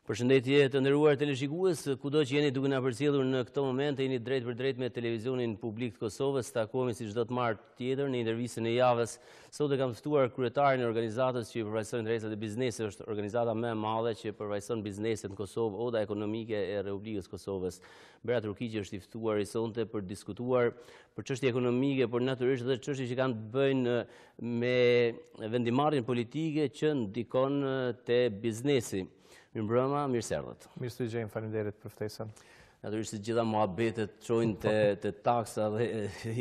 Përshëndetje të nderuar teleshikues, kudo që jeni duke na përcjellur në këtë moment, jeni drejt për drejt me televizionin publik të Kosovës. Takohemi si çdo të martë tjetër në intervistën e javës. Sot e kam ftuar kryetarin e organizatës që përfaqëson interesat e biznesit, është organizata më e madhe që përfaqëson biznesin në Kosovë, Oda Ekonomike e Republikës Kosovës. Bera Turkiqi është i ftuar i sonte për të diskutuar për çështje ekonomike, por natyrisht edhe çështje që kanë të bëjnë me vendimarrjen politike që ndikon te biznesi. Mirëmbrëma, mirë se erdhët. Mirë se gjejmë, faleminderit për ftesën. Natyrisht se gjitha muhabetet çojnë te taksa dhe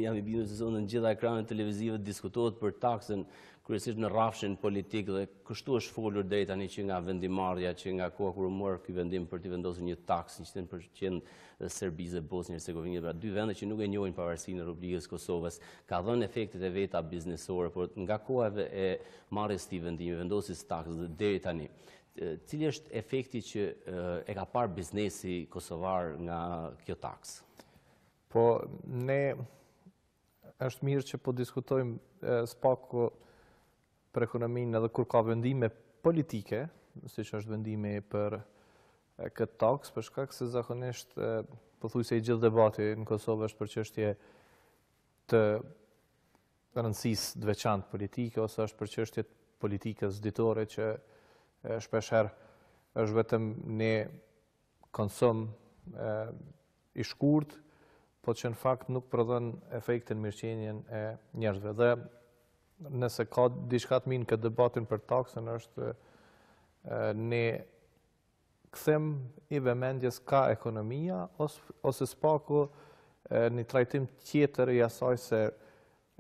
jam i bindur se sonë në gjitha ekranet televizive diskutohet për taksën, kryesisht në rrafshin politik dhe kështu është folur deri tani që nga vendimarrja, që nga koha kur u mor ky vendim për të vendosur një taksë 100% Serbisë dhe Bosnjë Hercegovinë, pra dy vende që nuk e njohin pavarësinë e Republikës Kosovës, ka dhënë efektet e veta biznesore, por nga koha e marrjes së këtij vendimi, vendosjes taksës deri tani. Cili është efekti që e ka parë biznesi kosovar nga kjo taksë? Po, ne është mirë që po diskutojmë spaku për ekonominë edhe kur ka vendime politike, siç është vendimi për këtë taksë, për shkak se zakonisht pothuajse i gjithë debati në Kosovë është për çështje të rëndësisë të veçantë politike ose është për çështje politikës ditore që shpeshherë është vetëm një konsum i shkurt, po që në fakt nuk prodhon efektin mirëqenien e njerëzve. Dhe nëse ka diçka të mirë në këtë debatin për taksën është një kthim i vëmendjes ka ekonomia ose spaku një trajtim tjetër i asaj se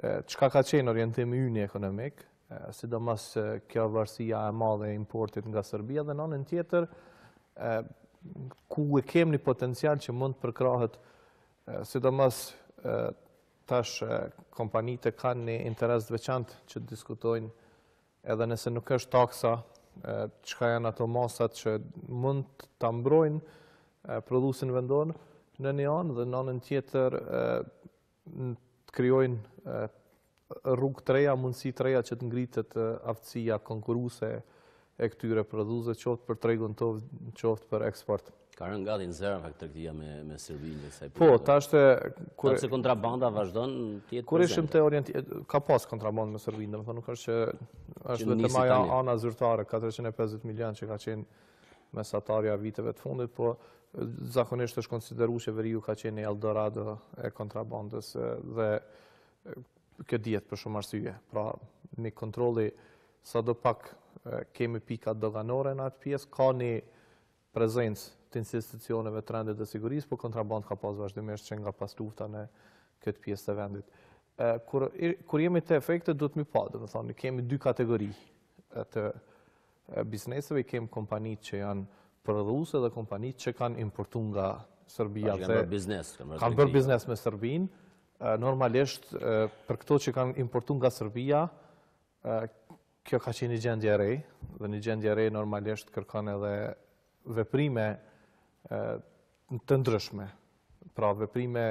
çka ka qenë orientimi ynë ekonomik, sidomos kjo varësia e madhe e importit nga Serbia dhe në anën tjetër ku e kemi një potencial që mund të përkrahet, sidomos tash kompanitë kanë një interes të veçantë që diskutojnë edhe nëse nuk është taksa, çka janë ato masat që mund ta mbrojnë prodhuesin vendor në një anë dhe në anën tjetër të krijojnë rrugë të reja, mundësi të reja që të ngritet aftësia konkurruese e këtyre prodhuesve, qoftë për tregun tonë, qoftë për eksport. Ka rënë gati në zero tregtia me Serbinë kësaj Po, tashte se kontrabanda vazhdon të jetë kur ishim te ka pas kontrabandë me Serbinë, domethënë nuk është që është vetëm ajo ana zyrtare 450 milion që ka qenë mesatarja viteve të fundit, po zakonisht është konsideruar që veriu ka qenë Eldorado e kontrabandës dhe kjo dihet për shumë arsye. Pra, një kontrolli sadopak kemi pika doganore në atë pjesë, ka një prezencë të institucioneve të rendit dhe sigurisë, por kontraband ka pas vazhdimisht që nga pas lufta në këtë pjesë të vendit. Kur jemi të efektet, do të mi pa, dhe thonë, kemi dy kategori të bizneseve, kemi kompanitë që janë prodhuese dhe kompanitë që kanë importuar nga Serbia. Kanë bërë biznes me Serbinë. Normalisht, për këto që kanë importuar nga Serbia, kjo ka qenë një gjendje e re, dhe një gjendje e re normalisht kërkon edhe veprime të ndryshme. Pra, veprime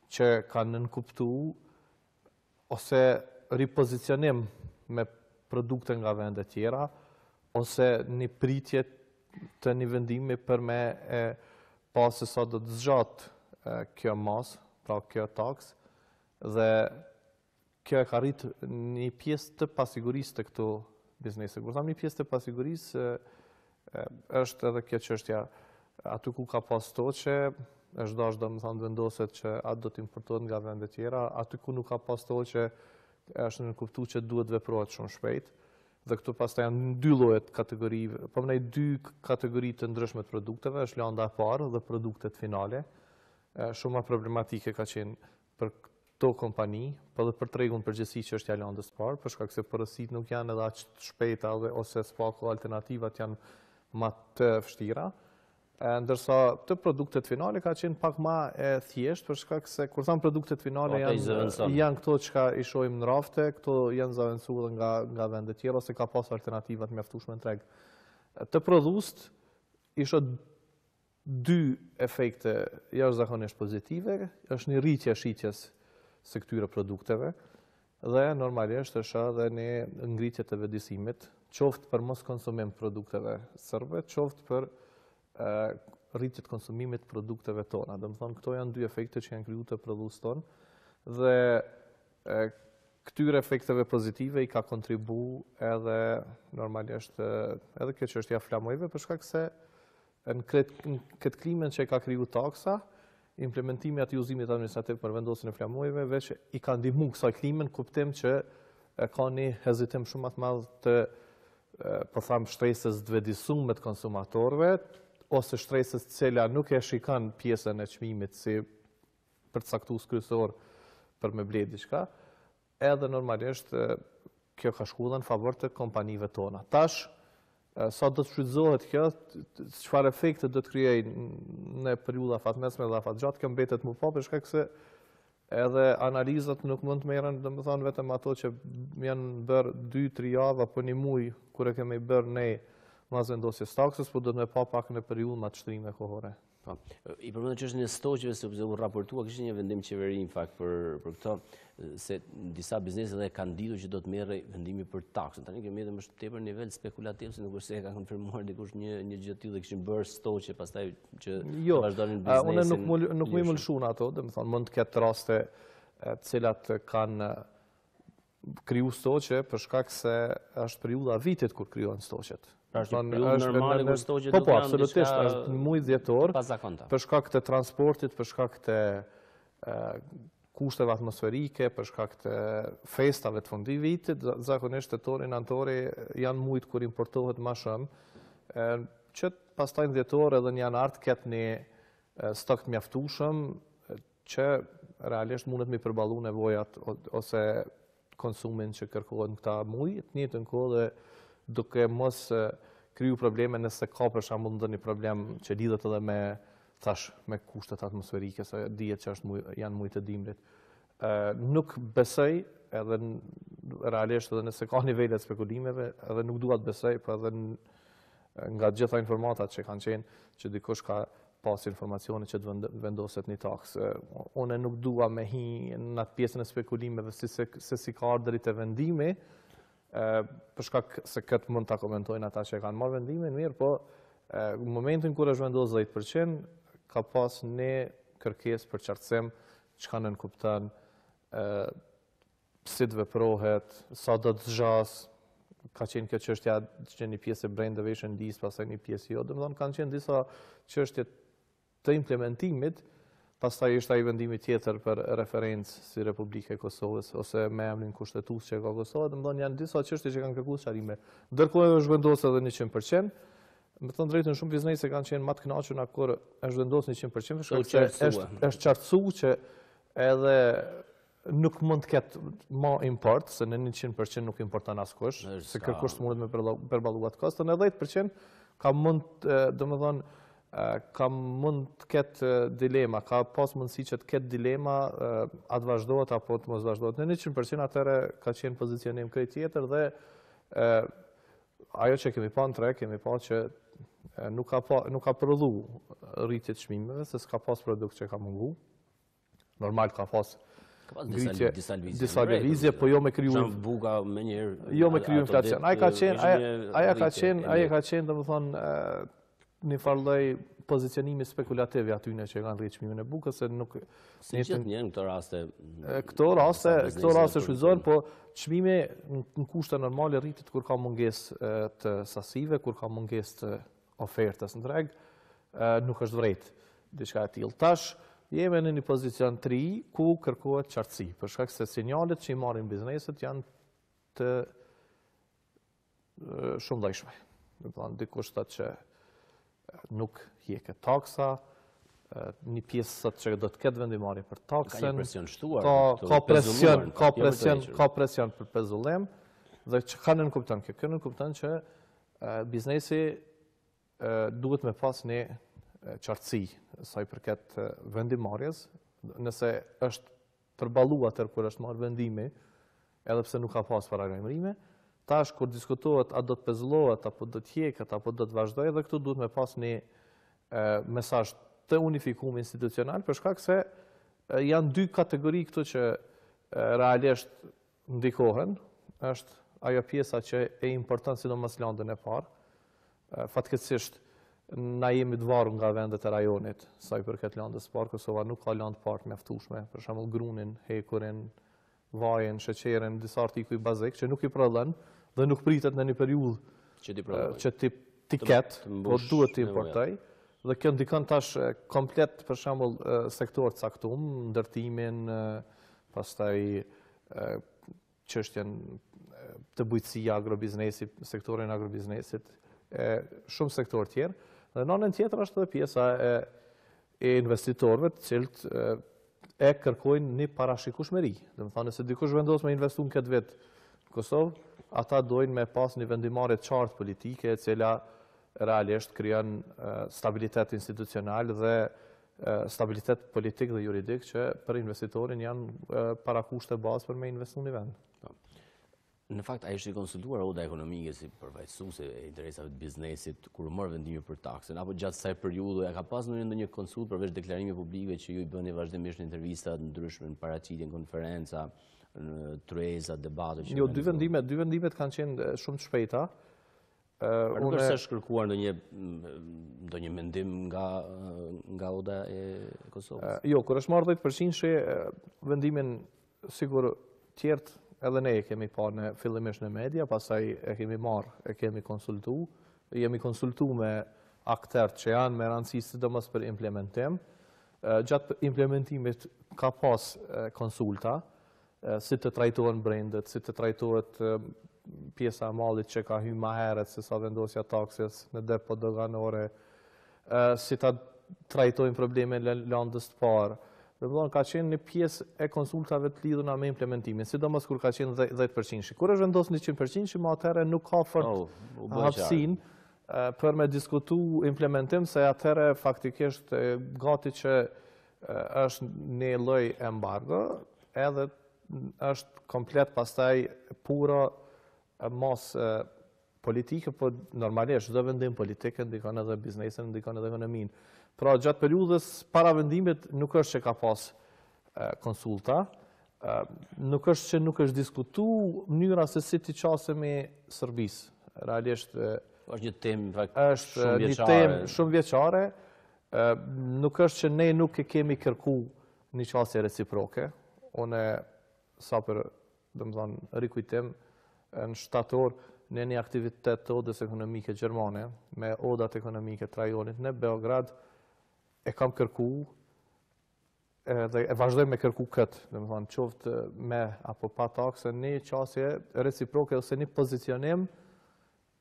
që kanë nënkuptuar ose ripozicionim me produkte nga vende tjera, ose një pritje të një vendimi për me pas se sa do të zgjatë kjo masë, pra kjo taks, dhe kjo e ka rritë një pjesë të pasigurisë të këto biznese. Kur tham një pjesë të pasigurisë, është edhe kjo çështja aty ku ka pas stoqe, është dashur domethënë vendoset që atë do të importohet nga vende tjera, aty ku nuk ka pas stoqe, është nënkuptuar që duhet veprohet shumë shpejt. Dhe këtu pastaj janë dy lloje kategorive, po më dy kategori të ndryshme të produkteve, është landa e parë dhe produktet finale. Shumë problematike ka qenë për këto kompani, po dhe për tregun përgjithësi që është ja landës parë, për shkak se porositë nuk janë edhe aq të shpejta ose spaku alternativat janë më të vështira. Ndërsa të produktet finale ka qenë pak më e thjeshtë, për shkak se kur tham produktet finale janë këto që i shohim në rafte, këto janë zaventsuar nga vende tjera ose ka pas alternativa të mjaftueshme në treg. Të prodhuest isha dy efekte jashtëzakonisht pozitive, është një rritje e shitjes së këtyre produkteve dhe normalisht është edhe një ngritje të vedisimit, qoftë për mos konsumim produkteve serbe, qoftë për rritjet konsumimit të produkteve tona. Do të thonë, këto janë dy efekte që janë kriju të prodhues tonë dhe këtyre efekteve pozitive i ka kontribu edhe normalisht edhe kjo çështja e flamujve, për shkak se në këtë klimën që e ka kriju taksa, implementimi aty uzimit administrativ për vendosjen e flamujve veç i ka ndihmu kësaj klimën, kuptim që ka një hezitim shumë më të madh të po tham shtresës të vëdisuar të konsumatorëve ose shtresës cila nuk e shikon pjesën e çmimit si përcaktues kryesor për me ble diçka, edhe normalisht kjo ka shkuar në favor të kompanive tona. Tash, sa do të shfrytëzohet kjo, çfarë efekte do të krijojë në periudha fatmesme dhe afatgjatë, kjo mbetet më pa, për shkak se edhe analizat nuk mund të merren, domethënë vetëm ato që janë bërë 2-3 javë apo një muaj kur e kemi bërë ne mas vendosjes taksës, po do të më pa pak në periudhë më të shtrime kohore. I përmendën çështjen e stoqeve, sepse u raportua kishte një vendim qeveri në fakt për këto, se disa biznese dhe kanë ditur që do të merrej vendimi për taksën. Tani kemi edhe më tepër nivel spekulativ, se nuk është se e ka konfirmuar dikush një gjë të tillë, kishin bërë stoqe pastaj që vazhdonin biznesin. Unë nuk më lëshun ato, domethënë mund të ketë raste të cilat kanë kriju stoqe për shkak se është periudha vitit kur krijohen stoqet. Është normale kur stoqet do të janë absolutisht, është në muaj dhjetor, për shkak të transportit, për shkak të kushteve atmosferike, për shkak të festave të fundivitit, zakonisht tetori, nëntori janë muajt kur importohet më shumë, që pastaj në dhjetor edhe në janar të ketë një stok të mjaftueshëm që realisht mundet me përballu nevojat ose konsumin që kërkohet në këta muaj, të njëjtën kohë dhe duke mos kriju probleme nëse ka për shembull ndonjë problem që lidhet edhe me kushtet atmosferike, se dihet që janë muaj të dimrit. Nuk besoj, edhe realisht edhe nëse ka nivele të spekulimeve, edhe nuk dua të besoj, po edhe nga gjitha informatat që kanë qenë, që dikush ka pas informacione që të vendoset një taksë. Unë nuk dua me hi në atë pjesën e spekulimeve se si ka ardhur te vendimi, për shkak se këtë mund ta komentojnë ata që kanë marrë vendimin mirë, po në momentin kur është vendosur 10%, ka pas një kërkesë për qartësim, çka nën kupton, si të veprohet, sa do të zgjas, ka qenë kjo çështja që një pjesë e brendave ishte ndis, pastaj një pjesë jo, domethënë kanë qenë disa çështje të implementimit. Pastaj ishte ai vendimi tjetër për referencë si Republika e Kosovës ose me emrin kushtetues që ka Kosova, domethënë janë disa çështje që kanë kërkuar sqarime. Ndërkohë është vendosur edhe 100%. Me të drejtën shumë biznese kanë qenë më të kënaqur kur është vendosur 100%, është qartësuar që edhe nuk mund të ketë më import, se në 100% nuk importon askush, se kërkush mundet me përballuar atë kostën, edhe 10% ka mund të ketë dilema, ka pas mundësi që të ketë dilema, atë vazhdohet apo të mos vazhdohet. Në 100% atëherë ka qenë pozicionim krejt tjetër dhe ajo që kemi pa në treg, kemi pa që nuk ka prodhu rritje të çmimeve, se s'ka pas produkt që ka mungu. Normal ka pas disa lëvizje, po jo me kriju inflacion. Aja ka qenë, domethënë, një farlloj pozicionimi spekulativ atyne që kanë rritë çmimin e bukës, se nuk... Si gjithë njën këto raste... Këto raste shfrytëzohen, po çmimi në kushte normale rritet kur ka mungesë të sasive, kur ka mungesë të ofertës në treg, nuk është vërejt diçka e tillë. Tash jemi në një pozicion 3 ku kërkohet qartësi, për shkak se sinjalet që i marrin bizneset janë të shumë llojshme. Do të thonë dikush thotë që nuk hjeket taksa, një pjesë që do të ketë vendimarrje për taksën. Ka një presion shtuar. Ka presion për pezullim, dhe çka nën kupton kjo? Kjo nën kupton që biznesi duhet me pas një qartësi sa i përket vendimarrjes, nëse është përballuar atë kur është marrë vendimi, edhe pse nuk ka pas paralajmërime. Tash, kur diskutohet, a do të pezullohet, apo do të hjeket, apo do të vazhdoj, dhe këtu duhet me pas një mesazh të unifikuar institucional, për shkak se janë dy kategori këtu që realisht ndikohen. Është ajo pjesa që e importon sidomos landën e parë. Fatkeqësisht na jemi të varur nga vendet e rajonit, sa i përket landës parë, Kosova nuk ka landë parë mjaftueshme, për shembull grunin, hekurin, vajen, sheqerin, disa artikuj bazik që nuk i prodhon dhe nuk pritet në një periudhë që ti ketë, po duhet të importoj. Dhe kjo ndikon tash komplet për shembull sektor caktum, ndërtimin, pastaj çështjen të bujqësia, agrobiznesit, sektorin agrobiznesit, shumë sektor tjerë. Dhe në anën tjetër është edhe pjesa e investitorëve, të cilët e kërkojnë një parashikueshmëri. Do të thonë se dikush vendos me investu në këtë vit në Kosovë, ata dojnë me pas një vendimarrje të qartë politike, e cila realisht krijon stabilitet institucional dhe stabilitet politik dhe juridik që për investitorin janë parakushte bazë për me investu në vend. Në fakt, a ishte konsultuar oda ekonomike si përfaqësuese e interesave të biznesit kur morë vendime për taksën, apo gjatë kësaj periudhe a ka pas ndonjë konsult përveç deklarimeve publike që ju i bëni vazhdimisht në intervista të ndryshme, në paraqitje, në konferenca, në trueza, debate? Jo, dy vendimet kanë qenë shumë të shpejta. Nuk është se shkërkuar ndonjë mendim nga oda e Kosovës? Jo, kur është marrë 10%, vendimin sigur tjertë edhe ne e kemi parë në fillimisht në media, pastaj e kemi marrë, e kemi konsultu, jemi konsultu me aktorët që janë me rëndësi sidomos për implementim. Gjatë implementimit ka pas konsulta, si të trajtohen brendet, si të trajtohet pjesa e mallit që ka hyrë më herët se sa vendosja taksës në depo doganore, si ta trajtojnë problemin e landës të parë. Dhe më thonë, ka qenë një pjesë e konsultave të lidhuna me implementimin, sidomos kur ka qenë 10%. Kur është vendosur 100%, më atëherë nuk ka fort hapësinë për me diskutu implementim, se atëherë faktikisht gati që është një lloj embargo, edhe është komplet pastaj pura mos politike, po normalisht çdo vendim politik ndikon edhe biznesin, ndikon edhe ekonominë. Pra, gjatë periudhës para vendimit nuk është që ka pas konsulta, nuk është që nuk është diskutu mënyra se si t'i qasemi Serbisë. Realisht është një temë shumë vjeçare. Nuk është që ne nuk e kemi kërku një qasje reciproke. Une, sa për, domethënë, rikujtim, në shtator në një aktivitet të odës ekonomike gjermane, me odat ekonomike të rajonit në Beograd, e kam kërku dhe e vazhdoj me kërku këtë, domethënë qoftë me apo pa taksë, një qasje reciproke ose një pozicionim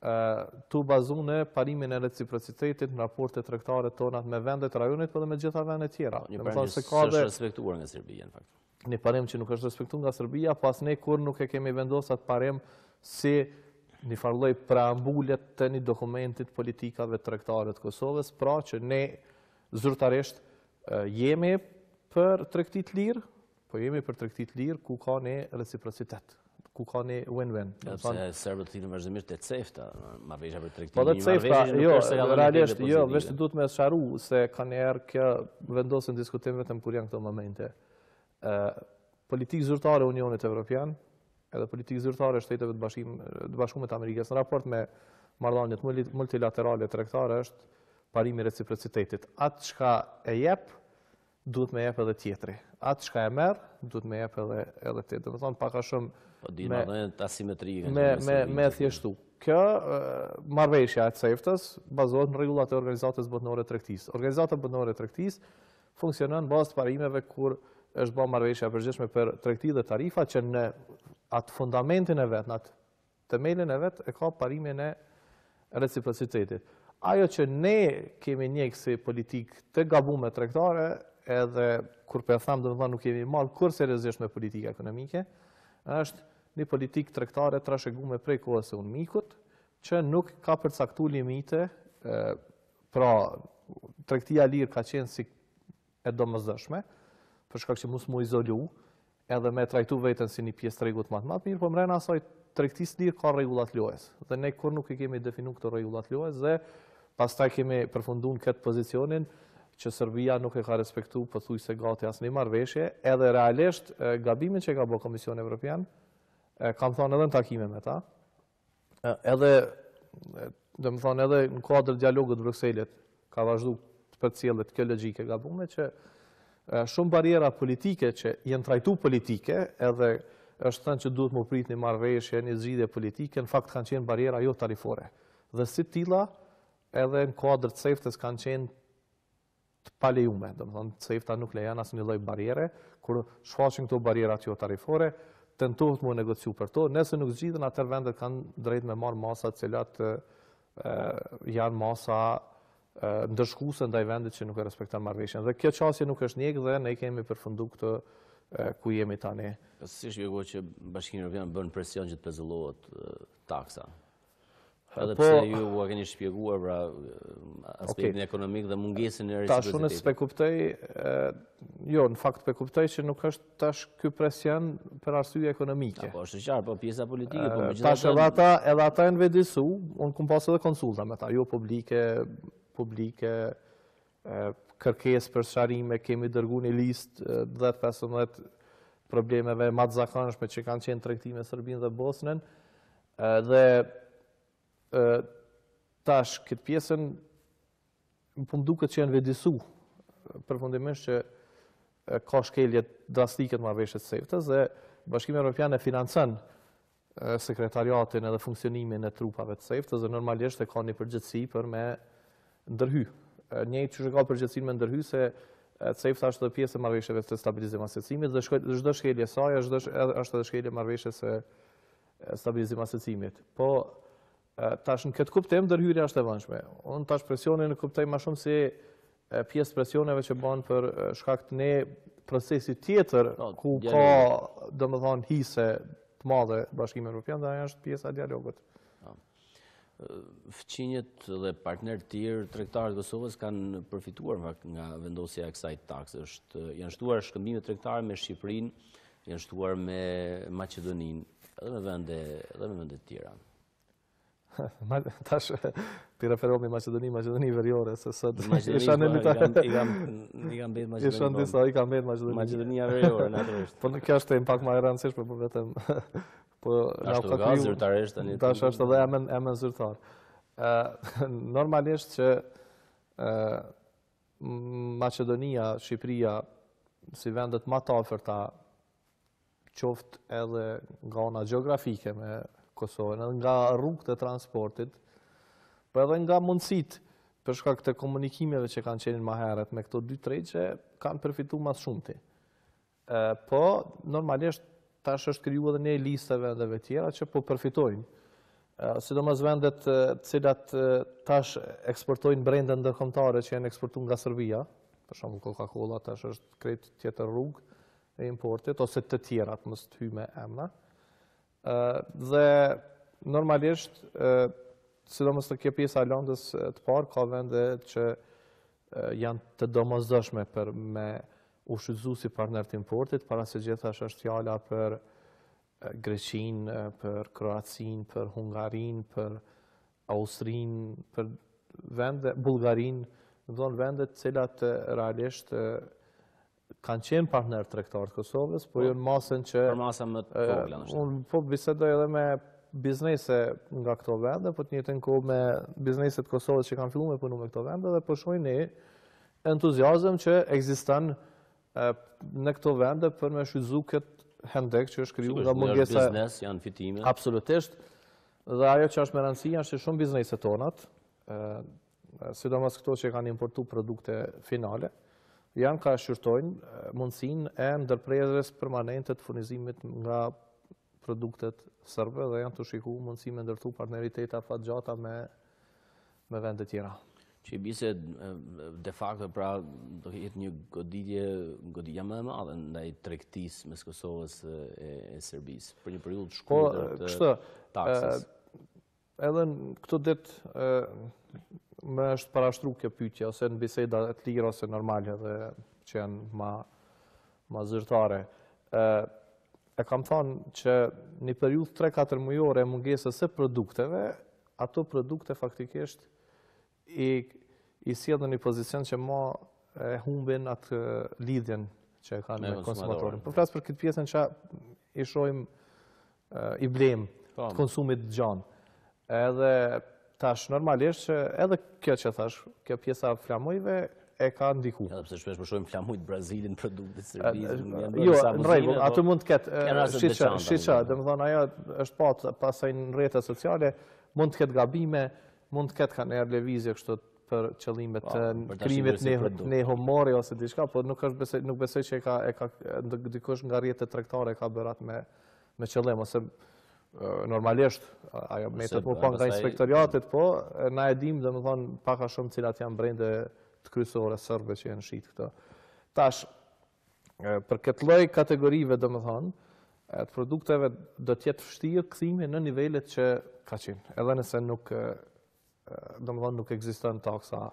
të bazu në parimin e reciprocitetit në raportet tregtare tonat me vendet e rajonit, por dhe me gjitha vendet tjera. Një parim që s'është respektuar nga Serbia, në fakt. Një parim që nuk është respektuar nga Serbia, pas ne kur nuk e kemi vendosur atë parim si një farloj preambulet të një dokumentit politikave tregtare të Kosovës, pra që ne zyrtarisht jemi për tregti të lirë, po jemi për tregti të lirë ku ka një reciprocitet, ku ka një win-win. Sepse serbët thirrën vazhdimisht të cefta, marrëveshja për tregti. Po dhe cefta, jo, realisht, jo, vetë duhet me sqaru se kanë herë kjo vendosen diskutim vetëm kur janë këto momente. Politikë zyrtare e Unionit Evropian, edhe politikë zyrtare e Shteteve të Bashkuara të Amerikës në raport me marrëdhëniet multilaterale tregtare është parimi i reciprocitetit. Atë çka e jep, duhet me jep edhe tjetri. Atë çka e merr, duhet me jep edhe tjetri. Domethënë pak a shumë me thjeshtu. Kjo marrëveshja e CEFTA-s bazohet në rregullat e Organizatës Botërore të Tregtisë. Organizata Botërore e Tregtisë funksionon bazë të parimeve kur është bërë marrëveshja e përgjithshme për tregti dhe tarifa që në atë fundamentin e vet, në atë themelin e vet e ka parimin e reciprocitetit. Ajo që ne kemi njekë si politikë të gabume tregtare, edhe kur për thamë domethënë nuk kemi marrë kur seriozisht me politika ekonomike, është një politikë tregtare trashëguar prej kohës së Unmikut, që nuk ka përcaktuar limite, pra tregtia lirë ka qenë si e domosdoshme, për shkak që mos mu izolu, edhe me trajtu veten si një pjesë tregut më të mirë, po mbrenda asaj tregtisë lirë ka rregullat lojës. Dhe ne kur nuk i kemi definuar këto rregullat lojës dhe pastaj kemi përfunduar këtë pozicionin që Serbia nuk e ka respektuar pothuajse gati asnjë marrëveshje, edhe realisht gabimin që ka bërë Komisioni Evropian, kam thënë edhe në takime me ta, edhe dhe më thonë edhe në kuadrë dialogut Brukselit, ka vazhdu të përcjellet kjo logjike gabume që shumë barjera politike që jenë trajtu politike, edhe është thënë që duhet më prit një marrëveshje, një zgjidhje politike, në fakt kanë qenë barjera jo tarifore. Dhe si tilla, edhe në kuadrë të CEFTA-s kanë qenë të palejume, dhe më thonë, CEFTA nuk lejon asnjë lloj barriere, kur shfaqin këto barrierat jo tarifore, tentohet më negociu për to, nëse nuk zgjidhen, atër vendet kanë drejt me marrë masa të cilat janë masa ndërshkuese ndaj vendit që nuk e respekton marrëveshjen. Dhe kjo çështje nuk është njëjë dhe ne kemi përfunduar këtë ku jemi tani. Si shpjegoj që Bashkimi Evropian bën presion që të pezullohet taksa? Edhe pse ju u keni shpjeguar pra aspektin ekonomik dhe mungesën e reciprocitetit. Tash unë s'pe kuptoj, jo, në fakt pe kuptoj që nuk është tash ky presion për arsye ekonomike. Po është qartë, po pjesa politike, po megjithatë. Tash edhe ata janë vedisu, unë kam pasur edhe konsulta me ta, jo publike, kërkesë për sharrime, kemi dërguar një listë 10-15 problemeve më të zakonshme që kanë qenë tregtime me Serbinë dhe Bosnën, dhe tash këtë pjesën më duket që janë vedisu përfundimisht që ka shkelje drastike të marrëveshjes së CEFTA-s dhe Bashkimi Evropian e financon sekretariatin edhe funksionimin e trupave të CEFTA-s dhe normalisht e ka një përgjegjësi për me ndërhy. Njëjtë që ka përgjegjësinë me ndërhy se CEFTA është edhe pjesë e marrëveshjeve të stabilizimit dhe asociimit dhe çdo shkelje e saj është edhe shkelje e marrëveshjes së stabilizimit dhe asociimit. Po tash në këtë kuptim ndërhyrja është e vëndshme. Unë tash presionin e kuptoj më shumë si pjesë presioneve që bën për shkak të një procesi tjetër ku ka domethënë hise të madhe Bashkimi Evropian dhe ajo është pjesa e dialogut. Fqinjet dhe partnerët tjerë tregtarë të Kosovës kanë përfituar nga vendosja e kësaj takse. Janë shtuar shkëmbime tregtare me Shqipërinë, janë shtuar me Maqedoninë, edhe me vende të tjera. Tash ti referohemi Maqedoni veriore se sot isha në i kam mbet Maqedoni. Isha disa i kam mbet Maqedoni. Maqedonia veriore natyrisht. Po kjo është një pak më e rëndësishme, po vetëm po na ka kriju zyrtarisht tani. Tash është edhe emën zyrtar. Normalisht që Maqedonia, Shqipëria si vendet më të afërta qoftë edhe nga ana gjeografike me Kosovën, edhe nga rrugët e transportit, po edhe nga mundësitë për shkak të komunikimeve që kanë qenë më herët me këto dy tregje që kanë përfituar më shumëti. Po normalisht tash është krijuar edhe një listë vendeve tjera që po përfitojnë. Sidomos vendet të cilat tash eksportojnë brende ndërkombëtare që janë eksportuar nga Serbia, për shembull Coca-Cola tash është krejt tjetër rrugë e importit ose të tjerat, mos të hyj me emra. Dhe normalisht, sidomos të kjo pjesa e landës të parë, ka vende që janë të domosdoshme për me u shfrytëzuar si partner të importit, para se gjithashtu është fjala për Greqinë, për Kroacinë, për Hungarinë, për Austrinë, për vende, Bullgarinë, do vende të cilat realisht kanë qenë partner tregtar të Kosovës, po jo në masën që për masa më të vogla. Unë po bisedoj edhe me biznese nga këto vende, po të njëjtën kohë me bizneset Kosovës që kanë filluar me punu me këto vende dhe po shohin një entuziazëm që ekziston në këto vende për me shfrytëzuar këtë hendek që është krijuar nga mungesa e biznes, janë fitime. Absolutisht. Dhe ajo që është me rëndësi është që shumë biznese tonat, sidomos këto që kanë importuar produkte finale, janë ka shqyrtojnë mundësinë e ndërprerjes permanente të furnizimit nga produktet serbe dhe janë të shikuar mundësi me ndërtu partneritete afatgjata me vende tjera. Që i bise de facto pra do jetë një goditje më e madhe ndaj tregtisë mes Kosovës e Serbisë për një periudhë të shkurtër të taksës. Edhe në këto ditë më është parashtruar kjo pyetje ose në biseda të lira ose normale dhe që janë ma zyrtare. E kam thënë që në periudhë 3-4 mujore e mungesës së produkteve, ato produkte faktikisht i sjellin në një pozicion që më e humbin atë lidhjen që kanë me konsumatorin. Po flas për këtë pjesën që i shohim i blem të konsumit gjanë. Edhe tash normalisht që edhe kjo që thash, kjo pjesa flamujve e ka ndiku. Edhe pse shpesh përshojmë flamujt Brazilin, produktet Serbisë. Jo, në rregull, aty mund të ketë shiça, domethënë ajo është patë pasaj në rrjetet sociale, mund të ketë gabime, mund të ketë kanë erë lëvizje kështu për qëllimet të krijimit në humori ose diçka, por nuk besoj që e ka dikush nga rrjetet tregtare ka bërë atë me qëllim ose normalisht ajo metet më pa nga inspektoriatet, po na e dim domethënë pak a shumë cilat janë brende të kryesore serbe që janë shit këto. Tash për këtë lloj kategorive domethënë të produkteve do të jetë vështirë kthimi në nivelet që ka qenë, edhe nëse nuk domethënë nuk ekziston taksa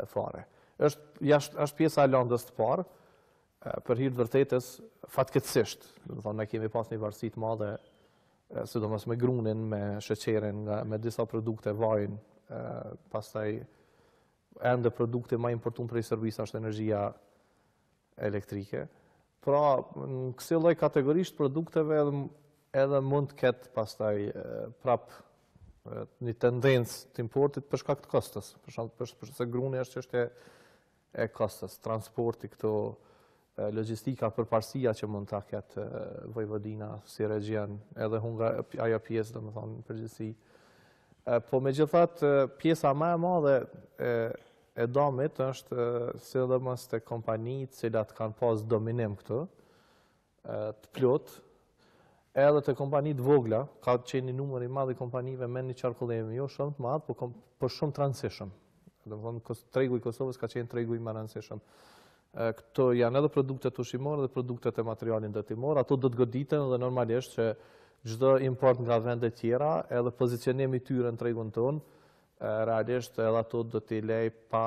fare. Është pjesa e lëndës të parë, për hir të vërtetës, fatkeqësisht, domethënë ne kemi pas një varësi të madhe, sidomos me grunin, me sheqerin, me disa produkte, vajin, pastaj ende produkte më importuar prej Serbisë është energjia elektrike. Pra, në kësaj lloj kategorisht produkteve edhe mund të ketë pastaj prap një tendencë të importit për shkak të kostës. Për shkak se gruni është çështje e kostës, transporti këto, logjistika, përparësia që mund ta ketë Vojvodina si regjion, edhe ajo pjesë domethënë në përgjithësi. Po megjithatë pjesa më e madhe e damit është sidomos te kompanitë të cilat kanë pas dominim këtu, të plot, edhe te kompanitë vogla, ka qenë një numër i madh i kompanive me një qarkullim jo shumë të madh, por shumë të rëndësishëm. Domethënë tregu i Kosovës ka qenë tregu i më rëndësishëm. Këto janë edhe produktet ushqimore dhe produktet e materialin ndërtimor, ato do të goditen dhe normalisht që çdo import nga vende tjera, edhe pozicionimi i tyre në tregun tonë, realisht edhe ato do t'i lej pa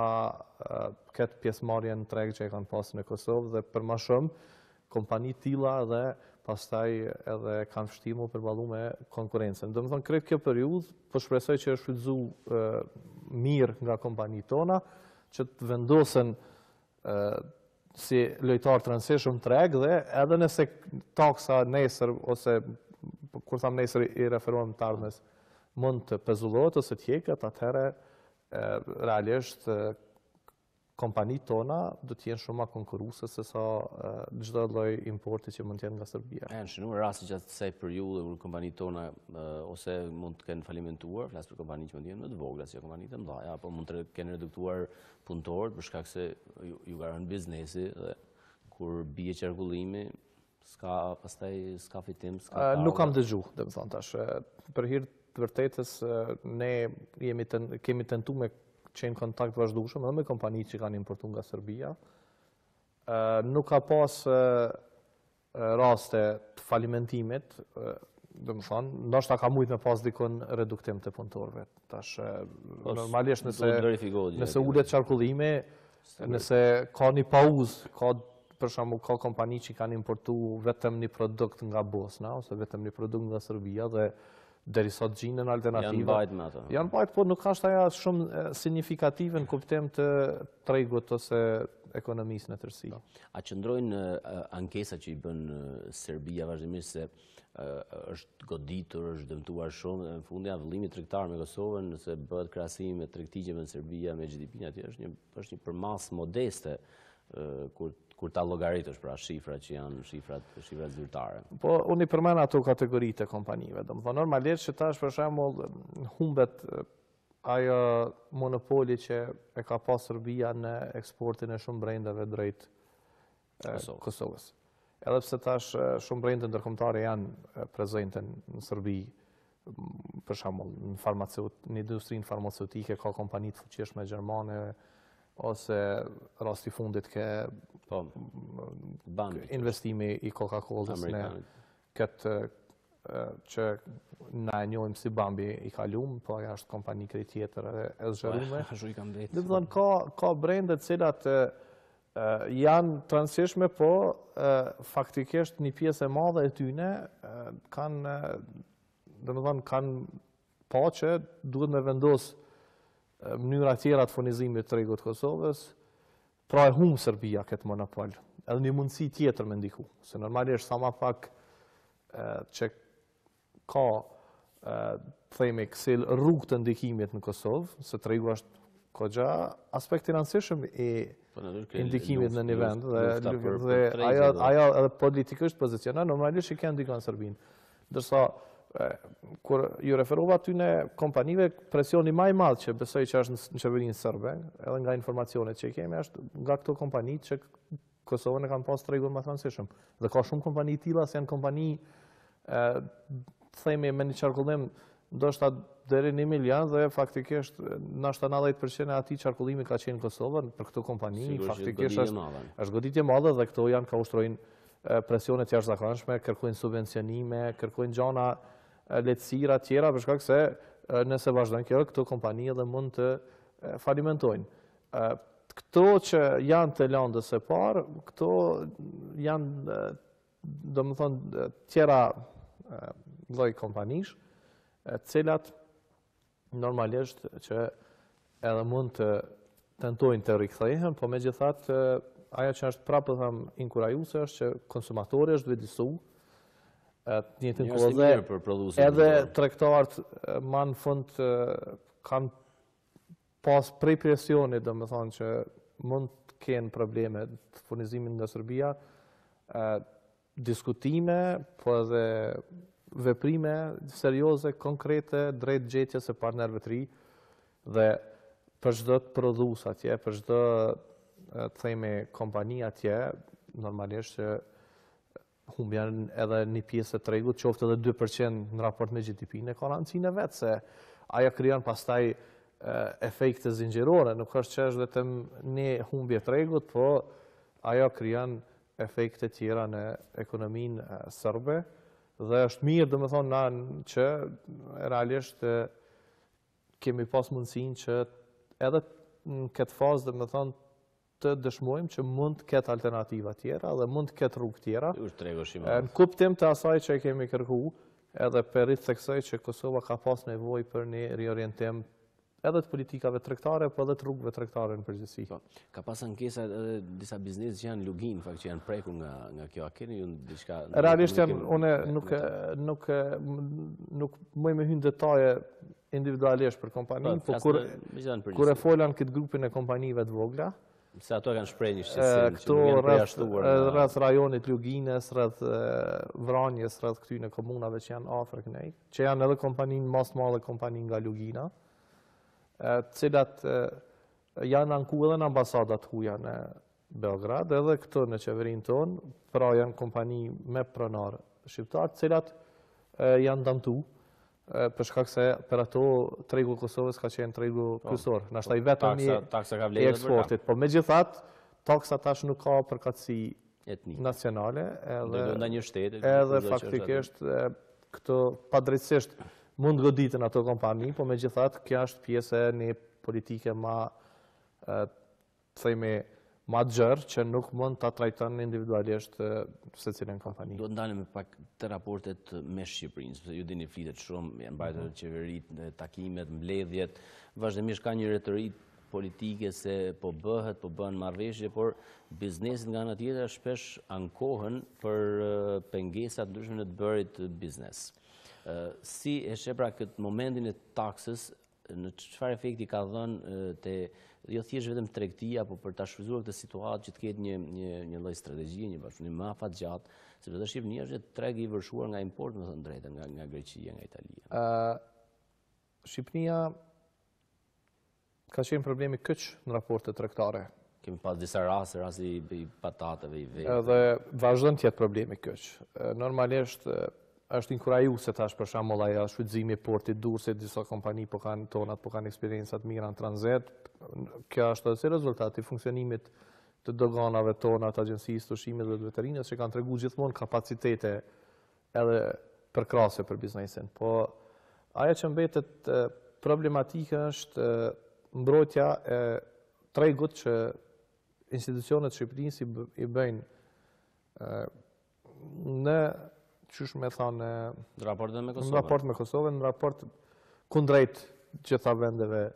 këtë pjesëmarrje në treg që e kanë pasur në Kosovë dhe për më shumë kompani tilla dhe pastaj edhe kanë vështirë mu përballu me konkurrencën. Domethënë krejt kjo periudhë, po shpresoj që është shfrytzuar mirë nga kompanitë tona që të vendosen si lojtar të rëndësishëm treg dhe edhe nëse taksa nesër ose kur tham nesër i referohem të ardhmes mund të pezullohet ose të hjeket, atëherë realisht kompanitë tona do të jenë shumë më konkurruese se sa çdo lloj importi që mund të jetë nga Serbia. Në shënuar rasti gjatë kësaj periudhe kur kompanitë tona ose mund të kenë falimentuar, flas për kompani që mund të jenë më të vogla se kompanitë të mëdha, apo mund të kenë reduktuar punëtorët për shkak se ju ka rënë biznesi dhe kur bie qarkullimi s'ka fitim, nuk kam dëgjuar, domethënë tash për hir të vërtetës ne kemi tentuar me qenë kontakt vazhdueshëm edhe me kompanitë që kanë importuar nga Serbia. Nuk ka pas raste të falimentimit, domethënë, ndoshta ka mujt me pas dikon reduktim të punëtorëve. Tash normalisht nëse ulet qarkullimi, nëse ka një pauzë, për shembull ka kompani që kanë importuar vetëm një produkt nga Bosna ose vetëm një produkt nga Serbia dhe deri sot gjinën alternativa. Janë bajt me ato. Janë bajt, por nuk është ajo shumë signifikative në kuptim të tregut ose ekonomisë në tërësi. A qëndrojnë ankesa që i bën Serbia vazhdimisht se është goditur, është dëmtuar shumë dhe në fundi avëllimi tregtar me Kosovën, nëse bëhet krahasim me tregtigjen me Serbia me GDP-n atje është një përmasë modeste kur ta llogaritësh pra shifrat që janë shifrat zyrtare. Po unë i përmend ato kategoritë e kompanive. Domethënë normalisht që tash për shembull humbet ajo monopoli që e ka pas Serbia në eksportin e shumë brendave drejt Kosovës. Edhe pse tash shumë brende ndërkombëtare janë prezente në Serbi, për shembull në industrinë farmaceutike ka kompani të fuqishme gjermane ose rasti fundit ke investimi i Coca-Colës në këtë që na e njohim si Bambi i kalum, po ajo është kompani krejt tjetër e zgjeruar. Do të thonë ka brende të cilat janë të rëndësishme, po faktikisht një pjesë e madhe e tyne kanë, domethënë kanë pa që duhet me vendos mënyra tjera të furnizimit të tregut të Kosovës, pra e humbë Serbia këtë monopol. Edhe një mundësi tjetër me ndiku, se normalisht sa ma pak që ka themi kësil rrugë të ndikimit në Kosovë, se tregu është kogja aspekt i rëndësishëm i ndikimit në një vend, dhe ajo edhe politikisht poziciona normalisht që kanë ndikon Serbinë. Ndërsa, kur ju referova aty në kompanive, presioni më i madh që besoj që është në qeverinë serbe, edhe nga informacionet që kemi, është nga këto kompani që Kosovën e kanë pas tregun më të rëndësishëm. Dhe ka shumë kompani tilla që janë kompani themi me një qarkullim ndoshta deri në 1 milion dhe faktikisht ndoshta 90% e atij qarkullimi ka qenë në Kosovë për këtë kompani, faktikisht është goditje e madhe dhe këto janë ka ushtrojnë presione të jashtëzakonshme, kërkojnë subvencionime, kërkojnë gjana lehtësira tjera për shkak se nëse vazhdon kjo, këto kompani edhe mund të falimentojnë. Këto që janë të lëndës së parë, këto janë domethënë tjera lloj kompanish, cilat normalisht që edhe mund të tentojnë të rikthehen, po megjithatë ajo që është prapë them inkurajuese është që konsumatori është vëdësu, të njëjtën kohë edhe tregtarët më në fund kanë pas prej presionit, domethënë që mund të kenë probleme të furnizimin nga Serbia, diskutime, po edhe veprime serioze, konkrete, drejt gjetjes së partnerëve të ri dhe për çdo të prodhues atje, për çdo themi kompani atje, normalisht që humbjan edhe një pjesë të tregut, qoftë edhe 2% në raport me GDP-n e ka rëndësinë vetë se ajo krijon pastaj efekte zinxhirore, nuk është që është vetëm një humbje tregut, po ajo krijon efekte tjera në ekonominë serbe dhe është mirë domethënë na që realisht kemi pas mundësinë që edhe në këtë fazë domethënë të dëshmojmë që mund të ketë alternativa tjera dhe mund të ketë rrugë tjera. Në kuptim të asaj që kemi kërkuar, edhe për rreth theksoj që Kosova ka pas nevojë për një riorientim edhe të politikave tregtare, po edhe të rrugëve tregtare në përgjithësi. Ka pas ankesa edhe disa biznese që janë lugin, fakt që janë prekur nga kjo. A keni ju diçka? Realisht janë, unë nuk më hyn detaje individualisht për kompaninë, po kur e folan këtë grupin e kompanive të vogla, se ato kanë shprehë një shqetësim që nuk janë përjashtuar rreth rajonit Luginës, rreth Vranjes, rreth këtyre komunave që janë afër kënej, që janë edhe kompaninë më të madhe kompani nga Lugina, të cilat janë anku edhe në ambasadat huja në Beograd, edhe këto në qeverinë tonë, pra janë kompani me pronar shqiptar, të cilat janë damtu, për shkak se për ato tregu i Kosovës ka qenë tregu kryesor, nashta i vetëm i eksportit, po megjithatë taksa tash nuk ka përkatësi nacionale, edhe faktikisht këto padrejtësisht mund goditen ato kompani, po megjithatë kjo është pjesë e një politike themi ma gjërë që nuk mund të trajton individualisht secilin kompani. Do të ndalem pak të raportet me Shqipërinë, sepse ju dini flitet shumë, janë mbajtur qeveritë, takimet, mbledhjet, vazhdimisht ka një retorik politike se po bëhen marrëveshje, por biznesit nga ana tjetër shpesh ankohen për pengesat ndryshme në të bërit biznes. Si e sheh pra këtë momentin e taksës, në çfarë efekti ka dhënë te jo thjesht vetëm tregtia, por për ta shfrytzuar këtë situatë që të ketë një lloj strategjie, një bashkëpunim më afatgjat, sepse tash Shqipëria është treg i vërshuar nga import, më thënë drejtën, nga Greqia, nga Italia. Shqipëria ka qenë problemi këç në raportet tregtare. Kemi pas disa raste i patateve, i vetë. Edhe vazhdon të jetë problemi këç. Normalisht është inkurajuese tash për shembull ajo shfrytëzimi i portit Durrësit, disa kompani po kanë eksperienca të mira në tranzit. Kjo është edhe si rezultat i funksionimit të doganave tona, të agjencisë të ushqimit dhe të veterinës që kanë treguar gjithmonë kapacitete edhe përkrahase për biznesin. Po ajo që mbetet problematike është mbrojtja e tregut që institucionet shqiptarisë i bëjnë në qysh me thonë në raport me Kosovën, në raport kundrejt gjitha vendeve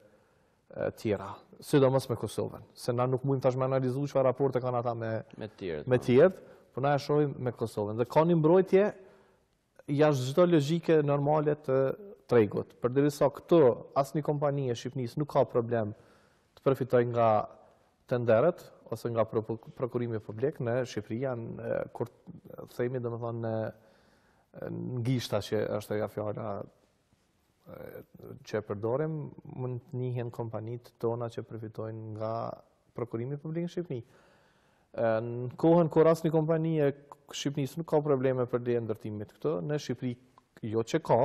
tjera, sidomos me Kosovën. Se na nuk mundim tash me analizu çfarë raporte kanë ata me tjerët, por na e shohim me Kosovën. Dhe ka një mbrojtje jashtë çdo logjike normale të tregut. Përderisa këto, asnjë kompani e Shqipërisë nuk ka problem të përfitojë nga tenderet ose nga prokurimi publik në Shqipëri, janë kur themi domethënë në gishta që është ajo fjala që e përdorim, mund të njihen kompanitë tona që përfitojnë nga prokurimi publik në Shqipëri. Në kohën kur asnjë kompani e Shqipërisë nuk ka probleme për leje ndërtimit këto, në Shqipëri jo që ka,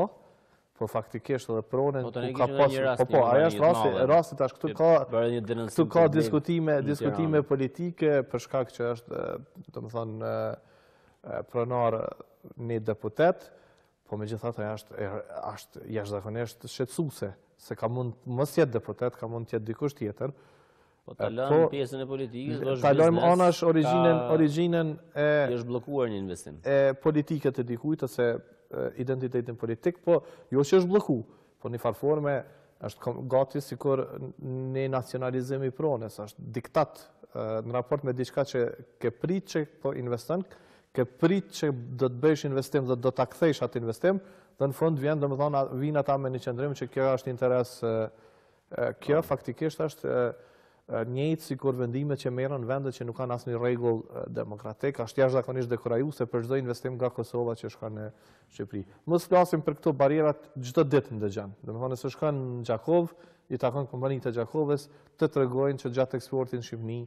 por faktikisht edhe pronën ku ka pas, ajo është rasti tash këtu ka diskutime politike për shkak që është domethënë pronar një deputet, po megjithatë është jashtëzakonisht shqetësuese se ka mund mos jetë deputet, ka mund të jetë dikush tjetër. Po ta lëmë pjesën e politikës, ta lëmë anash origjinën e është bllokuar një investim. E politike të dikujt ose identitetin politik, po jo që është blloku, po në farë forme është gati sikur një nacionalizim i pronës, është diktat në raport me diçka që ke prit që po investon, ke prit që do të bësh investim dhe do ta kthesh atë investim, dhe në fund vjen ata me një qëndrim që kjo është interes, kjo faktikisht është njëjtë sikur vendimet që merren në vende që nuk kanë asnjë rregull demokratik, është jashtëzakonisht dekurajuese për çdo investim nga Kosova që shkon në Shqipëri. Mos flasim për këto barierat çdo ditë ndëgjon. Domethënë se shkon në Gjakov, i takon kompanitë të Gjakovës të tregojnë që gjatë eksportit në Shqipëri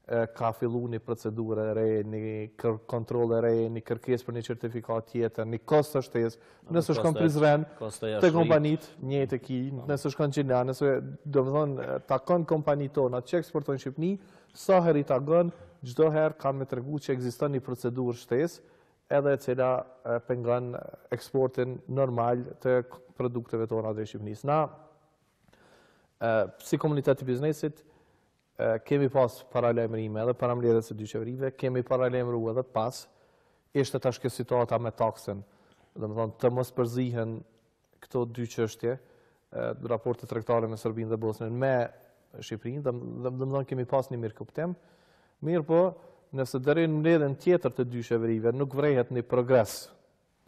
ka filluar një procedurë e re, një kontroll e re, një kërkesë për një certifikat tjetër, një kosto shtesë. Nëse shkon Prizren, te kompanitë njëjtë ki, nëse shkon Gjina, nëse domethënë takon kompanitë tona që eksportojnë në Shqipëri, sa herë i takon, çdo herë kanë me tregu që ekziston një procedurë shtesë, edhe e cila pengon eksportin normal të produkteve tona të Shqipërisë. Na si komunitet i biznesit kemi pas paralajmërime edhe parambledhjes së dy qeverive, kemi paralajmëruar edhe pas, ishte tash kjo situata me taksën, domethënë të mos përzihen këto dy çështje, raportet tregtare me Serbinë dhe Bosnjën me Shqipërinë, domethënë kemi pas një mirëkuptim. Mirë po, nëse deri në mbledhjen tjetër të dy qeverive nuk vrehet një progres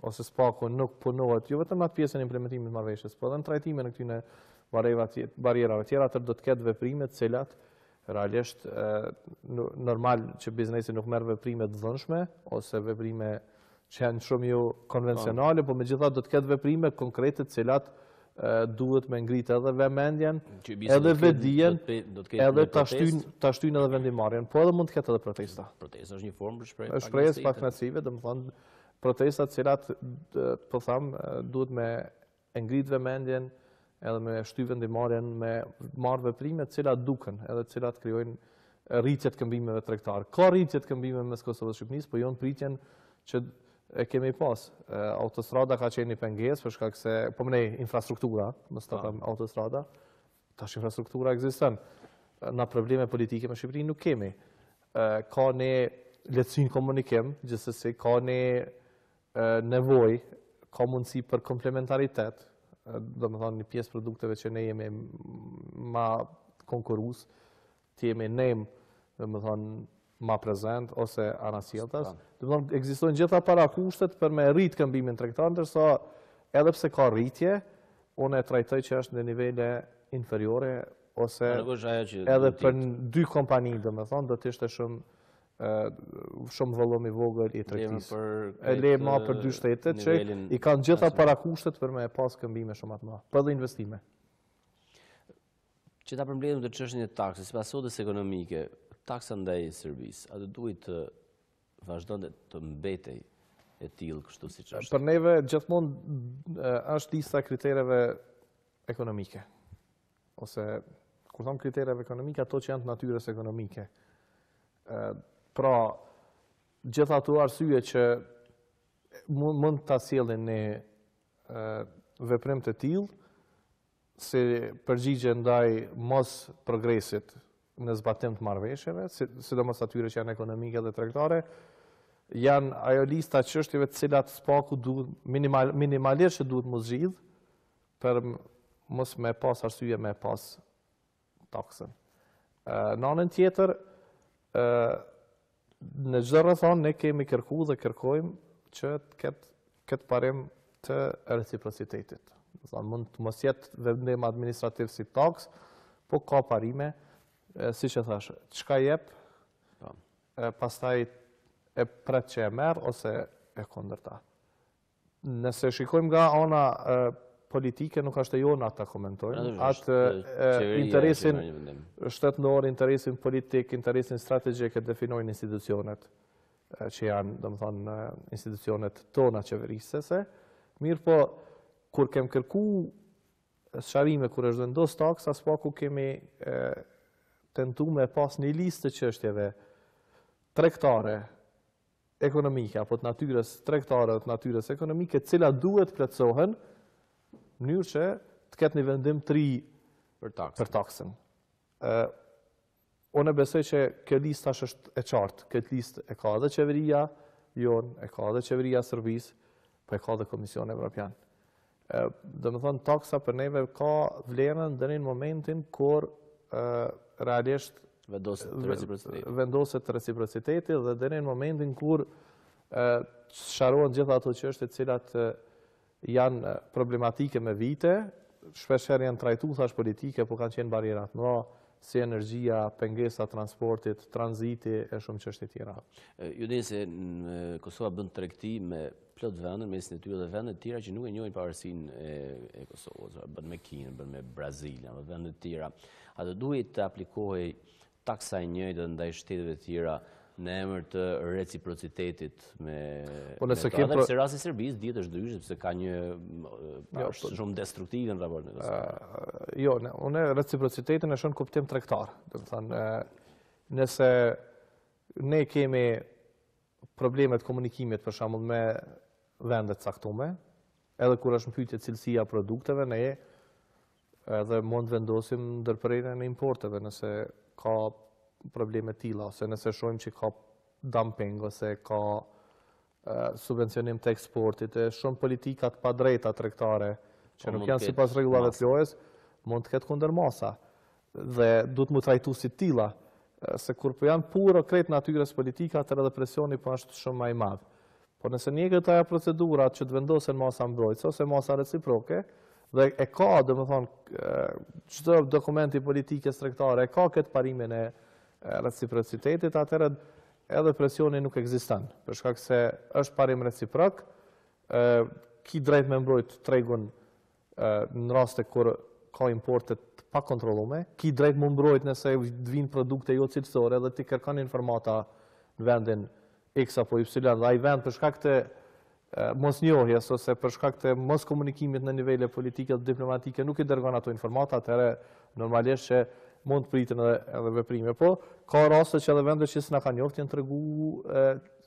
ose spaku nuk punohet, jo vetëm atë pjesën e implementimit të marrëveshjes, por edhe në trajtimin e këtyre barierave tjera, atë do të ketë veprime të cilat realisht normal që biznesi nuk merr veprime të dhënshme ose veprime që janë shumë jo konvencionale, por megjithatë do të ketë veprime konkrete të cilat duhet me ngritë edhe vëmendjen, edhe vetdijen, edhe ta shtyjnë edhe vendimarrjen, po edhe mund të ketë edhe protesta. Protesta është një formë për shprehje. Është shprehje pak masive, domethënë protesta të cilat po them duhet me ngritë vëmendjen, edhe me shty vendimarrjen, me marrë veprime të cilat duken, edhe të cilat krijojnë rritje të këmbimeve tregtare. Ka rritje të këmbimeve mes Kosovës dhe Shqipërisë, po jo në pritjen që e kemi pas. Autostrada ka qenë një pengesë për shkak se po më infrastruktura, mos ta them autostrada, tash infrastruktura ekziston. Na probleme politike me Shqipërinë nuk kemi. Ka një lehtësi në komunikim, gjithsesi ka një nevojë, ka mundësi për komplementaritet, domethënë një pjesë produkteve që ne jemi ma konkurrues, të jemi ne domethënë ma prezent ose anasjelltas. Domethënë ekzistojnë gjitha parakushtet për me rrit këmbimin tregtar, ndërsa edhe pse ka rritje, unë e trajtoj që është në nivele inferiore ose edhe për dy kompani, domethënë do të ishte shumë vëllëm i vogël i tregtisë. E le ma për dy shtetet që i kanë gjitha parakushtet për me pas këmbime shumë atë ma, për dhe investime. Që ta përmbledhëm të çështjen e taksës, sipas sodës ekonomike, taksa ndaj Serbisë, a do duhet të vazhdonte të mbetej e tillë kështu siç është? Për neve gjithmonë është lista e kritereve ekonomike. Ose kur thon kritereve ekonomike, ato që janë të natyrës ekonomike. Pra, gjitha ato arsye që mund ta sjellin në veprim të tillë si përgjigje ndaj mos progresit në zbatim të marrëveshjeve, sidomos atyre që janë ekonomike dhe tregtare, janë ajo lista çështjeve të cilat spaku duhet minimalisht që duhet mos zgjidh për mos me pas arsye me pas taksën. Në anën tjetër, në çdo rrethon ne kemi kërkuar dhe kërkojmë që të ketë parim të reciprocitetit. Mund të mos jetë vendim administrativ si taks, po ka parime, si që thash, çka jep, pastaj e pret që e merr ose e kundërta. Nëse shikojmë nga ana politike, nuk është e jona ta komentojmë. Atë interesin shtetëror, interesin politik, interesin strategjik e definojnë institucionet që janë, domethënë, institucionet tona qeverisëse. Mirë po, kur kem kërku sharrime, kur është vendos taksa, as paku kemi tentu me pas një listë të çështjeve tregtare ekonomike apo të natyrës tregtare të natyrës ekonomike, të cilat duhet plotësohen në mënyrë që të ketë një vendim të ri për taksën. Unë besoj që kjo listë tash është e qartë. Këtë listë e ka edhe qeveria jon, e ka edhe qeveria Serbisë, po e ka edhe Komisioni Evropian. Domethënë taksa për neve ka vlerën deri në momentin kur realisht vendoset reciprociteti dhe deri në momentin kur sqarohen gjitha ato çështje të cilat janë problematike me vite, shpeshherë janë trajtuar thash politike, por kanë qenë barriera të mëdha si energjia, pengesa transportit, tranziti e shumë çështje tjera. Ju dini se Kosova bën tregti me plot vende, mes e tyre dhe vende të tjera që nuk e njohin pavarësinë e Kosovës, bën me Kinën, bën me Brazilin, me vende të tjera. Atë duhet të aplikohej taksa e njëjtë ndaj shteteve të tjera në emër të reciprocitetit me se rasti i Serbisë dihet është ndryshe sepse ka një shumë destruktive në raport me Kosovën. Jo, unë reciprocitetin e shoh në kuptim tregtar. Do të thënë, nëse ne kemi probleme të komunikimit për shembull me vende të caktuara, edhe kur është mbytyje cilësia produkteve, ne edhe mund vendosim ndërprerjen e importeve nëse ka probleme tilla, ose nëse shohim që ka dumping, ose ka subvencionim të eksportit, e shumë politikat pa drejta tregtare, që nuk janë sipas rregullave të lojës, mund të ketë kundërmasa. Dhe duhet mu trajtu si tilla, se kur po janë puro krejt natyrës politika, atëherë edhe presioni po është shumë më i madh. Por nëse njeket ajo procedurat që të vendosen masa mbrojtëse ose masa reciproke, dhe e ka, domethënë, çdo dokumenti politikës tregtare e ka këtë parimin e reciprocitetit, atëherë edhe presioni nuk ekziston, për shkak se është parim reciprok, ki drejt me mbrojt tregun në raste kur ka importe të pa kontrollume, ki drejt me mbrojt nëse vijnë produkte jo cilësore dhe ti kërkon informata në vendin X apo Y, dhe ai vend për shkak të mosnjohjes ose për shkak të mos komunikimit në nivele politike dhe diplomatike nuk i dërgon ato informata, atëherë normalisht që mund të pritën edhe veprime, po ka raste që edhe vendet që s'na kanë njoft janë tregu,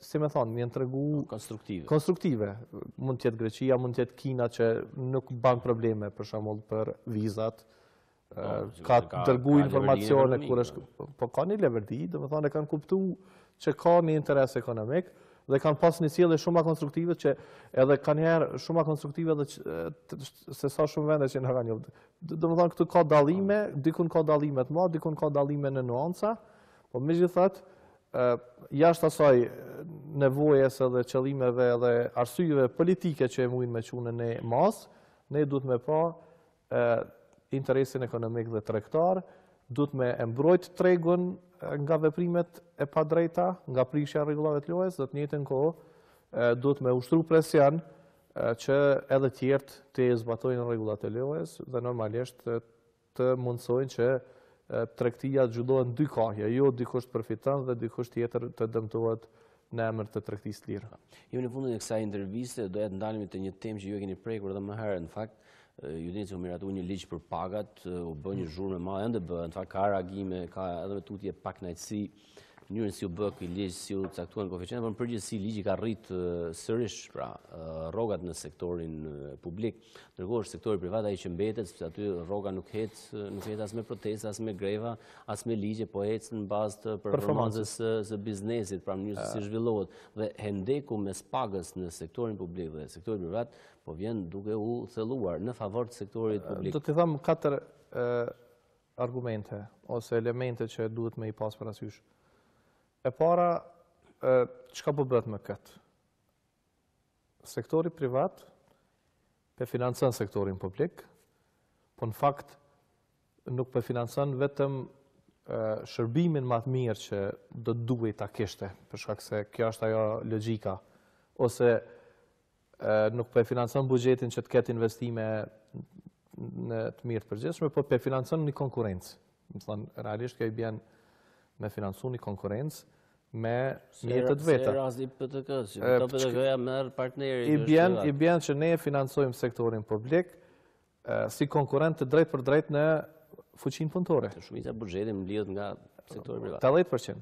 si më thon, janë tregu konstruktive. Mund të jetë Greqia, mund të jetë Kina që nuk bën probleme për shembull për vizat. Ka dërgu informacione kur është, po ka një leverdi, domethënë e kanë kuptuar që ka një interes ekonomik dhe kanë pas një sjellje shumë më konstruktive që edhe kanë herë shumë më konstruktive se sa shumë vende që na kanë njoft. Domethënë këtu ka dallime, dikun ka dallime të mëdha, dikun ka dallime në nuanca, po megjithatë jashtë asaj nevojës edhe qëllimeve edhe arsyeve politike që e mujnë me çunën e mas, ne duhet me pa interesin ekonomik dhe tregtar, duhet me mbrojt tregun nga veprimet e padrejta, nga prishja e rregullave të lojës, dhe të njëjtën kohë duhet me ushtru presion që edhe tjertë të zbatojnë rregullat e lojës dhe normalisht të mundsojnë që tregtia të zhvillohet në dy kahje, jo dikush përfiton dhe dikush tjetër të dëmtohet në emër të tregtisë lirë. Jo, në fundin e kësaj interviste doja të ndalemi te një temë që ju e keni prekur edhe më herët, në fakt. Ju dini se u miratu një ligj për pagat, u bë një zhurmë e madhe, ende bë, në fakt ka reagime, ka edhe me tutje pak kënaqësi, mënyrën si u bë ky ligj, si u caktuan koeficientet, por në përgjithësi ligji ka rrit sërish pra rrogat në sektorin publik, ndërkohë sektori privat ai që mbetet, sepse aty rroga nuk het as me protesta, as me greva, as me ligje, po ecën në bazë të performancës së biznesit, pra mënyrë se si zhvillohet. Dhe hendeku mes pagës në sektorin publik dhe sektorin privat po vjen duke u thelluar në favor të sektorit publik. Do t'i them 4 argumente ose elemente që duhet me i pas parasysh. E para, çka po bëhet me këtë? Sektori privat për financën sektorin publik, po në fakt nuk për financën vetëm shërbimin më të mirë që do të duhet ta kishte, për shkak se kjo është ajo logjika, ose nuk për financën buxhetin që të ketë investime në të mirë të përgjithshme, po për financën një konkurrencë. Më thonë, realisht kjo i bjen me financu një konkurrencë me mjetët veta. Se rasti PTK-s, që PTK-ja merr partneri. I bjen që ne financojmë sektorin publik si konkurrent të drejt për drejt në fuqinë punëtore. Shumica e buxhetit mblihet nga sektori privat. 80%.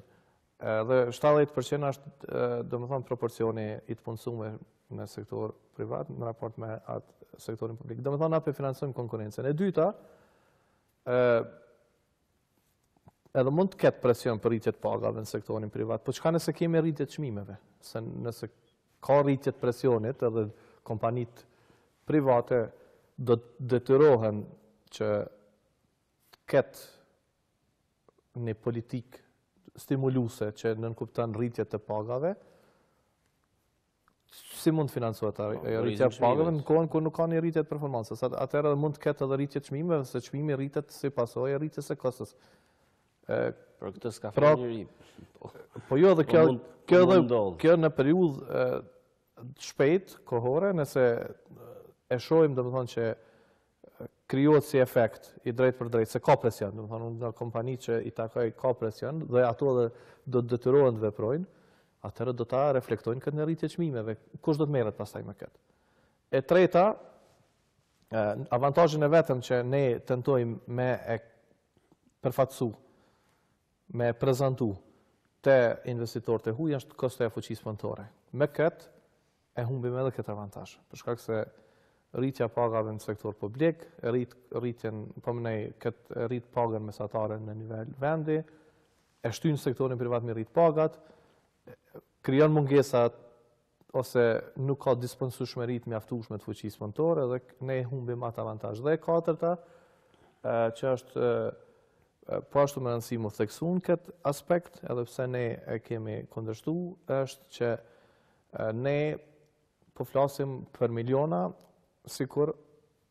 Dhe 70% është, domethënë, proporcioni i të punësuar në sektor privat në raport me atë sektorin publik. Domethënë, na pe financojmë konkurrencën. E dyta, edhe mund të ketë presion për rritje të pagave në sektorin privat, po çka nëse kemi rritje të çmimeve? Se nëse ka rritje të presionit, edhe kompanitë private do të detyrohen që ketë një politikë stimuluese që nënkupton rritje të pagave, si mund të financohet rritja e pagave në kohën kur nuk ka një rritje të performancës? Atëherë mund të ketë edhe rritje të çmimeve, se çmimi rritet si pasojë e rritjes së kostës. Për këtë s'ka fjalë njëri. Po jo, dhe kjo në periudhë shpejt, kohore, nëse e shohim, domethënë, që krijohet si efekt i drejt për drejt, se ka presion, domethënë, nga kompani që i takoj ka presion, dhe ato edhe do të detyrohen të veprojnë, atëherë do ta reflektojnë këtë në rritje çmimeve. Kush do të merret pastaj me këtë? E treta, avantazhin e vetëm që ne tentojmë me e përfatësu, me prezantu te investitorët e huaj është kosto e fuqisë punëtore. Me këtë e humbim edhe këtë avantazh, për shkak se rritja pagave në sektor publik, rritjen pagën mesatare në nivel vendi, e shtyn sektorin privat me rrit pagat, krijon mungesa ose nuk ka disponueshmëri të mjaftueshme të fuqisë punëtore dhe ne humbim atë avantazh. Dhe e katërta, që është po ashtu më rëndësi më theksuar këtë aspekt, edhe pse ne e kemi kundërshtuar, është që ne po flasim për miliona, sikur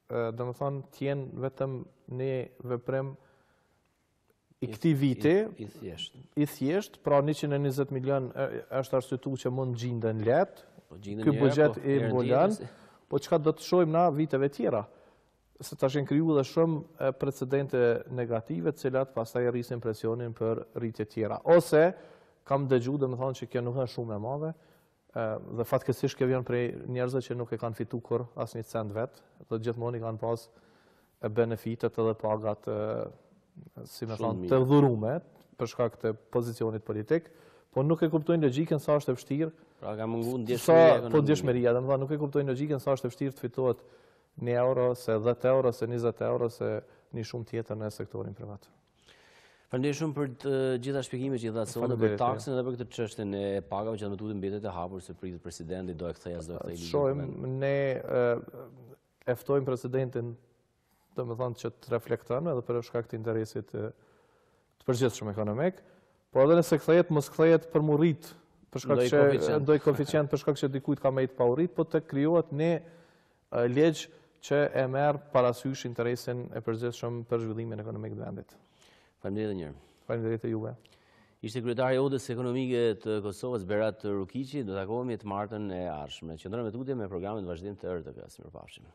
domethënë të jenë vetëm një veprim i këtij viti i thjesht, pra 120 milion është arsyetuar që mund gjinden lehtë. Ky buxhet i mbulon, po çka do të shohim na viteve tjera? Se tash janë krijuar dhe shumë precedente negative, të cilat pastaj rrisin presionin për rritje tjera. Ose kam dëgjuar domethënë që kjo nuk është shumë e madhe, dhe fatkeqësisht kjo vjen prej njerëzve që nuk e kanë fituar kur asnjë cent vet, dhe gjithmonë i kanë pas benefitet edhe pagat si më thonë të dhurume për shkak të pozicionit politik, po nuk e kuptojnë logjikën sa është e vështirë. Pra ka munguar ndjeshmëria. Po ndjeshmëria, domethënë nuk e kuptojnë logjikën sa është e vështirë të fitohet 1 euro, se 10 euro, se 20 euro, se një shumë tjetër në sektorin privat. Faleminderit shumë për të gjitha shpjegimet që i dha sonte për taksën dhe për këtë çështjen e pagave që do të mbetet e hapur se pritet presidenti do e kthejë as do e kthejë. Shohim, ne e ftojmë presidentin domethënë që të reflekton edhe për shkak të interesit të përgjithshëm ekonomik, por edhe nëse kthehet, mos kthehet për mu rrit, për shkak që ndoj koeficient për shkak që dikujt ka më të pa u rrit, po të krijohet një ligj që e merr parasysh interesin e përgjithshëm për zhvillimin ekonomik të vendit. Faleminderit edhe një herë. Faleminderit e juve. Ishte kryetari i Odës Ekonomike të Kosovës, Berat Rukiqi. Do takohemi të martën e ardhshme. Qëndrojmë me tutje me programin vazhdim të RTK-s. Mirupafshim.